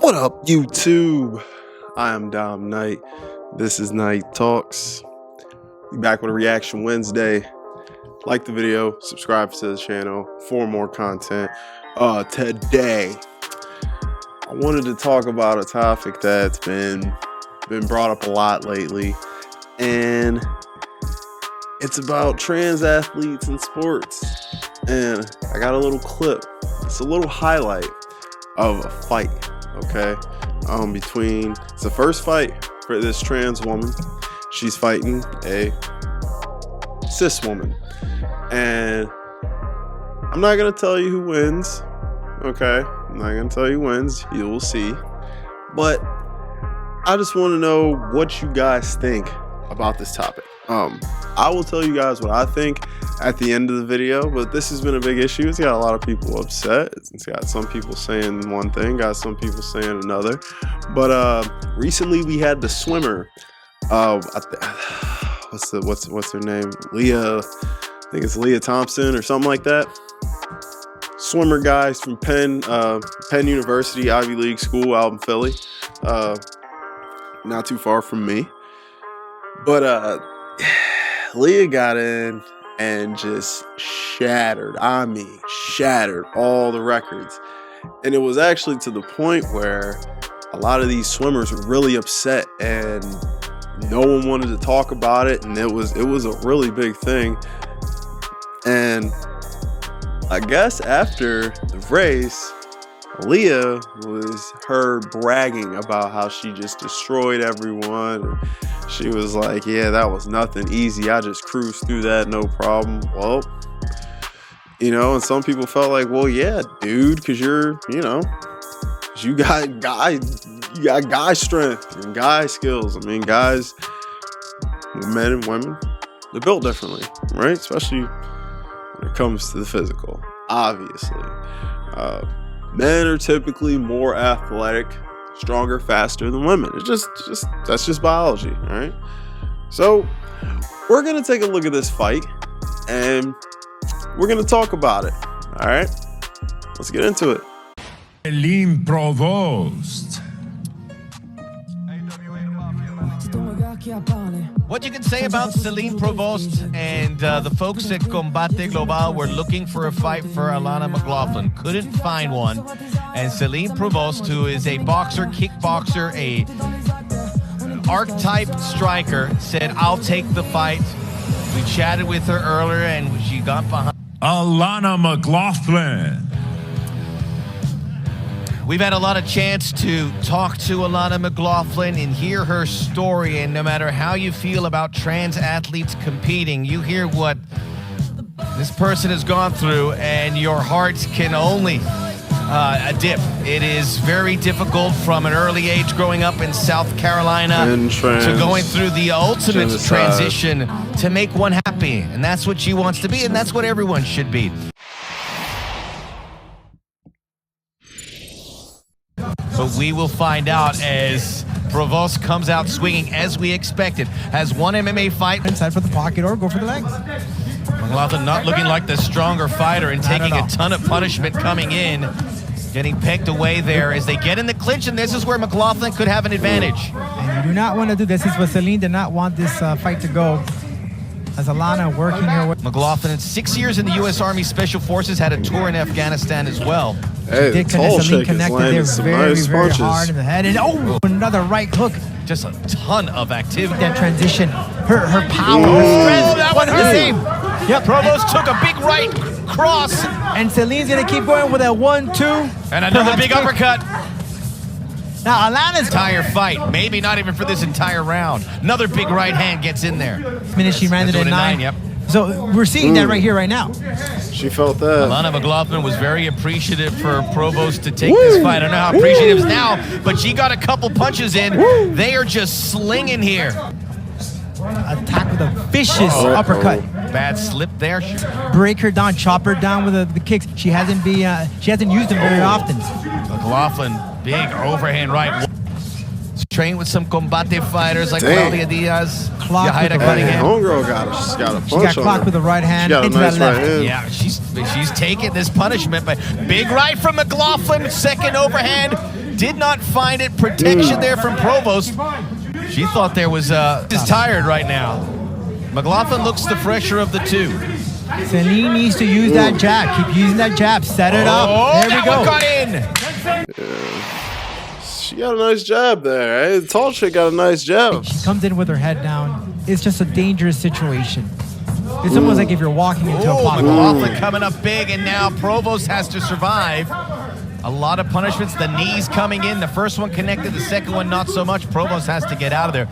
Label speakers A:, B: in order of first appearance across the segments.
A: What up, YouTube? I am Dom Knight. This is Night Talks. Be back with a Reaction Wednesday. Like the video, subscribe to the channel for more content. Today, I wanted to talk about a topic that's been brought up a lot lately, and it's about trans athletes in sports. And I got a little clip. It's a little highlight of a fight. Okay, it's the first fight for this trans woman. She's fighting a cis woman, and I'm not gonna tell you who wins. Okay, I'm not gonna tell you who wins. You will see. But I just want to know what you guys think about this topic. I will tell you guys what I think at the end of the video, but this has been a big issue. It's got a lot of people upset. It's got some people saying one thing, got some people saying another. But recently we had the swimmer. What's her name? Leah. I think it's Leah Thompson or something like that. Swimmer guys from Penn University, Ivy League school out in Philly. Not too far from me. But Leah got in and just shattered all the records. And it was actually to the point where a lot of these swimmers were really upset and no one wanted to talk about it, and it was a really big thing. And I guess after the race, Leah was heard bragging about how she just destroyed everyone. She was like, yeah, that was nothing, easy. I just cruised through that, no problem. Well, and some people felt like, well, yeah, dude, because you got guy strength and guy skills. I mean, guys, men and women, they're built differently, right? Especially when it comes to the physical, obviously. Men are typically more athletic, stronger, faster than women. That's just biology, all right? So we're gonna take a look at this fight and we're gonna talk about it. All right, let's get into it.
B: Celine Provost.
C: What you can say about Celine Provost and the folks at Combate Global were looking for a fight for Alana McLaughlin. Couldn't find one. And Celine Provost, who is a boxer, kickboxer, an archetype striker, said, I'll take the fight. We chatted with her earlier and she got behind.
B: Alana McLaughlin.
C: We've had a lot of chance to talk to Alana McLaughlin and hear her story, and no matter how you feel about trans athletes competing, you hear what this person has gone through and your heart can only dip. It is very difficult from an early age growing up in South Carolina to going through the ultimate transition to make one happy, and that's what she wants to be, and that's what everyone should be. But we will find out as Provost comes out swinging as we expected. Has one MMA fight.
D: Inside for the pocket or go for the legs.
C: McLaughlin not looking like the stronger fighter and taking a ton of punishment coming in. Getting pegged away there as they get in the clinch, and this is where McLaughlin could have an advantage.
D: And you do not want to do this. This is what Celine did not want this fight to go. As Alana working her way.
C: McLaughlin, 6 years in the U.S. Army Special Forces, had a tour in Afghanistan as well.
A: Hey,
D: did connect, Celine connected there very hard in the head, and another right hook.
C: Just a ton of activity.
D: That transition, her power, her strength, that one her name.
C: Yep. Provost took a big right cross,
D: and Celine's gonna keep going with that 1-2,
C: and another big uppercut.
D: Now Alana's
C: entire fight, maybe not even for this entire round. Another big right hand gets in there.
D: Minute she ran it at 9.
C: Yep.
D: So we're seeing that right here, right now.
A: She felt that.
C: Alana McLaughlin was very appreciative for Provost to take this fight. I don't know how appreciative is now, but she got a couple punches in. They are just slinging here.
D: Attack with a vicious uppercut.
C: Bad slip there.
D: Break her down, chop her down with the kicks. She hasn't used them very often.
C: McLaughlin, big overhand right. Trained with some combate fighters like Claudia Diaz.
A: Homegirl got it. She's got a punch.
D: She got clocked with the right hand.
A: She got a nice right hand.
C: Yeah, she's taking this punishment, but big right from McLaughlin. Second overhand. did not find it. Protection there from Provost. She thought there was is tired right now. McLaughlin looks the fresher of the two.
D: Celine needs to use that jab. Keep using that jab. Set it up. There we go.
C: One got in.
A: Yeah. She got a nice jab there. The tall chick got a nice jab.
D: She comes in with her head down. It's just a dangerous situation. It's almost like if you're walking into a pocket.
C: McLaughlin coming up big, and now Provost has to survive. A lot of punishments. The knees coming in. The first one connected. The second one not so much. Provost has to get out of there.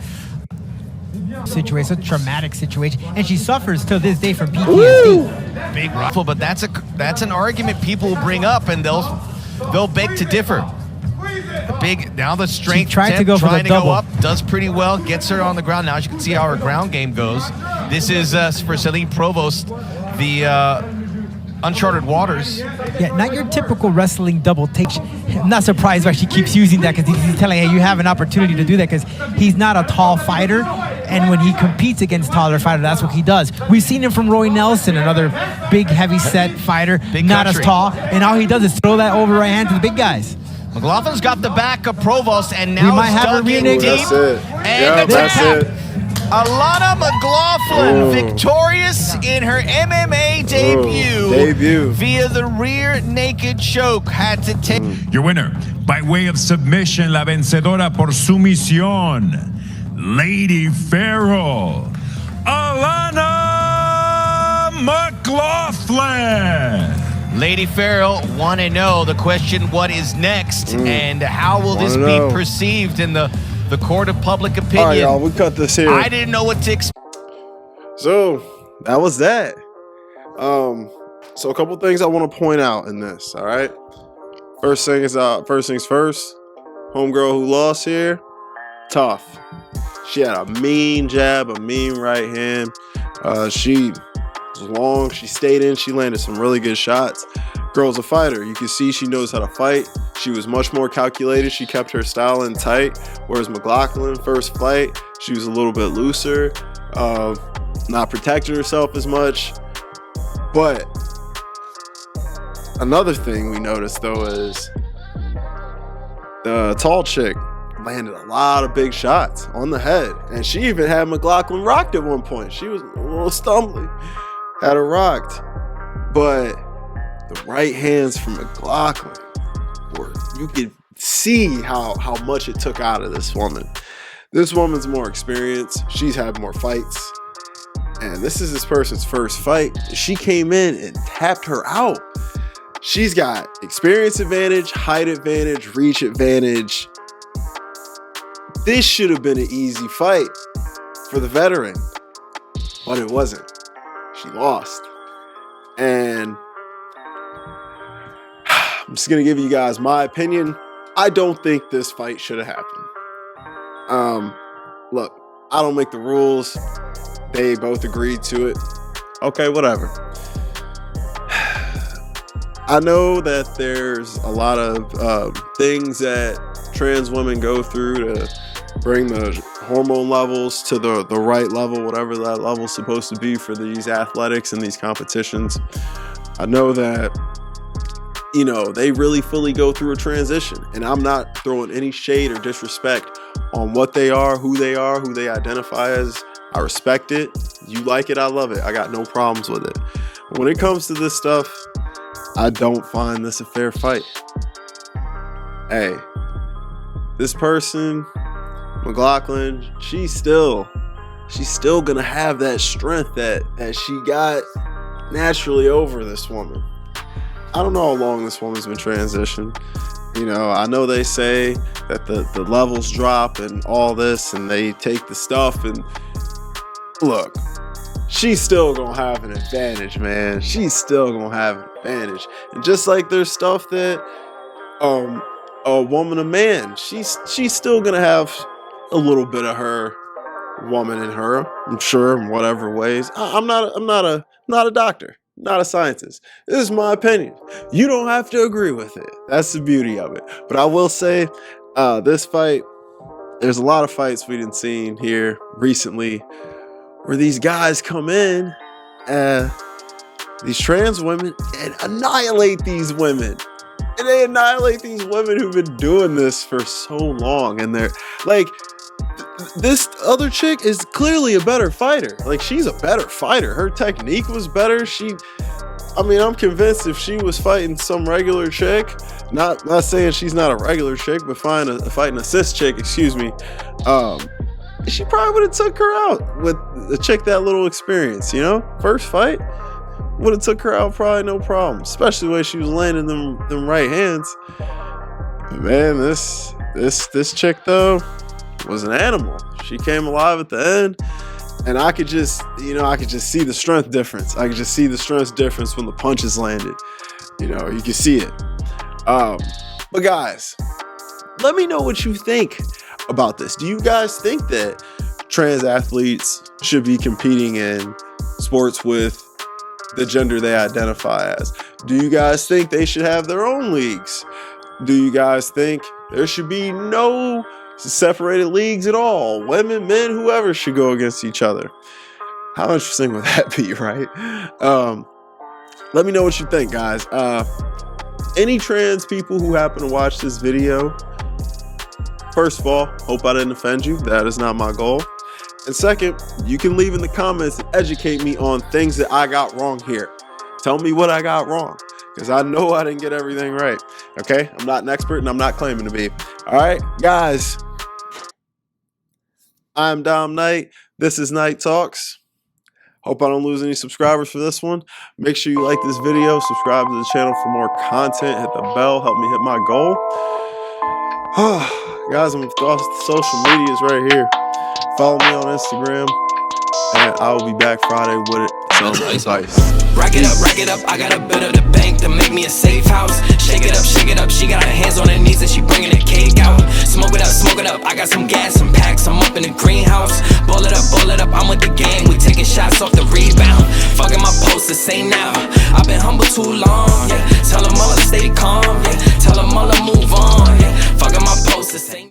D: Situation, a traumatic situation, and she suffers to this day from PTSD.
C: Big rifle, but that's an argument people will bring up, and they'll beg to differ. Now the strength
D: she tried to go for the double.
C: Go up, does pretty well, gets her on the ground. Now you can see how her ground game goes. This is for Celine Provost, the uncharted waters.
D: Yeah, not your typical wrestling double take. I'm not surprised why she keeps using that, because he's telling her, hey, you have an opportunity to do that, because he's not a tall fighter, and when he competes against taller fighter, that's what he does. We've seen him from Roy Nelson, another big, heavy-set fighter, not as tall, and all he does is throw that over right hand to the big guys.
C: McLaughlin's got the back of Provost, and now
D: we might have a rear
C: deep.
A: That's it.
C: And
A: that's it.
C: Alana McLaughlin victorious in her MMA debut via the rear naked choke. Had to take.
B: Your winner, by way of submission, la vencedora por sumisión, Lady Farrell, Alana McLaughlin.
C: Lady Farrell want to know the question, what is next, and how will this be perceived in the court of public opinion?
A: All right, y'all, we cut this here.
C: I didn't know what to expect.
A: So that was that. So a couple things I want to point out in this. All right. First things first. Homegirl who lost here, tough. She had a mean jab, a mean right hand. She was long. She stayed in. She landed some really good shots. Girl's a fighter. You can see she knows how to fight. She was much more calculated. She kept her style in tight. Whereas McLaughlin, first fight, she was a little bit looser, not protecting herself as much. But another thing we noticed, though, is the tall chick landed a lot of big shots on the head. And she even had McLaughlin rocked at one point. She was a little stumbling. Had her rocked. But the right hands from McLaughlin, you could see how much it took out of this woman. This woman's more experienced. She's had more fights. And this is this person's first fight. She came in and tapped her out. She's got experience advantage, height advantage, reach advantage. This should have been an easy fight for the veteran, but it wasn't. She lost. And I'm just going to give you guys my opinion. I don't think this fight should have happened. Look, I don't make the rules. They both agreed to it. Okay, whatever. I know that there's a lot of things that trans women go through to bring the hormone levels to the right level, whatever that level's supposed to be for these athletics and these competitions. I know that, you know, they really fully go through a transition, and I'm not throwing any shade or disrespect on what they are, who they identify as. I respect it. You like it, I love it. I got no problems with it. But when it comes to this stuff, I don't find this a fair fight. Hey, this person, McLaughlin, she's still gonna have that strength that she got naturally over this woman. I don't know how long this woman's been transitioned. You know, I know they say that the levels drop and all this, and they take the stuff, and look, she's still gonna have an advantage, man. She's still gonna have an advantage. And just like there's stuff that a woman, a man, she's still gonna have a little bit of her woman in her, I'm sure, in whatever ways. I'm not a doctor, not a scientist. This is my opinion. You don't have to agree with it. That's the beauty of it. But I will say, this fight, there's a lot of fights we didn't see here recently where these guys come in, these trans women, and annihilate these women. And they annihilate these women who've been doing this for so long. And they're like, this other chick is clearly a better fighter. Like, she's a better fighter. Her technique was better. I'm convinced if she was fighting some regular chick, not saying she's not a regular chick, but fighting a cis chick, excuse me, she probably would have took her out with a chick that little experience, you know? First fight, would have took her out probably no problem, especially the way she was landing them right hands. Man, this chick though was an animal. She came alive at the end, and I could just see the strength difference. I could just see the strength difference when the punches landed. You know, you can see it. But guys, let me know what you think about this. Do you guys think that trans athletes should be competing in sports with the gender they identify as? Do you guys think they should have their own leagues? Do you guys think there should be no separated leagues at all? Women, men, whoever should go against each other. How interesting would that be, right? Let me know what you think, guys. Any trans people who happen to watch this video, first of all, hope I didn't offend you. That is not my goal. And second, you can leave in the comments and educate me on things that I got wrong here. Tell me what I got wrong, because I know I didn't get everything right. Okay? I'm not an expert, and I'm not claiming to be. All right, guys. I'm Dom Knight. This is Night Talks. Hope I don't lose any subscribers for this one. Make sure you like this video, subscribe to the channel for more content, hit the bell, help me hit my goal. Guys, I'm off the social medias right here. Follow me on Instagram, and I will be back Friday with some advice.
E: Rack it up, I got a bit of the bank to make me a safe house. Shake it up, she got her hands on her knees and she bringing the cake out. Smoke it up, I got some gas, some packs, I'm up in the greenhouse. Ball it up, I'm with the gang, we taking shots off the rebound. Fucking my post, the same now, I've been humble too long, yeah. Tell them all